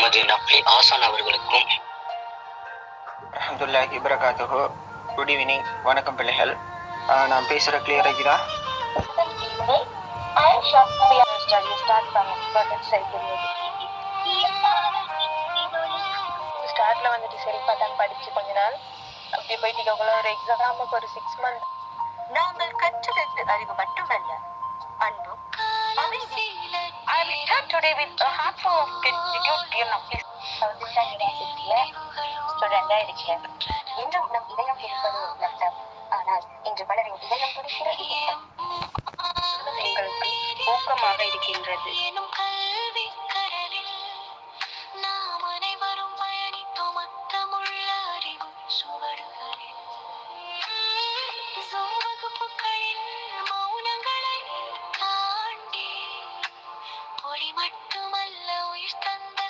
நமது நப்லி ஆசான் அவர்களுக்கும் அல்ஹம்துலில்லாஹி வரகாத்துஹு. Good evening. வணக்கம் பிள்ளைகள். நான் பேசுகிற கிளியர் ஆகிதா? ஸ்டார்ட்ல வந்துட்டு சரி பார்த்தான் படிச்சு கொஞ்ச நாள் அப்படி போயிட்டு ஒரு எக்ஸாமுக்கு ஒரு 6 மந்த். நாங்கள் கற்றது அறிவு மட்டுமல்ல, அன்பும் I will start today with a heart full of gratitude to Nafli. ஸ்டூடெண்டா இருக்கேன். இன்றும் நம் இதயம் இருப்பது லட்சம், ஆனால் இன்று பலரின் இதயம் துடிக்கிறது எங்களுக்கு ஊக்கமாக இருக்கின்றது. மட்டுமல்ல உயிர் தந்த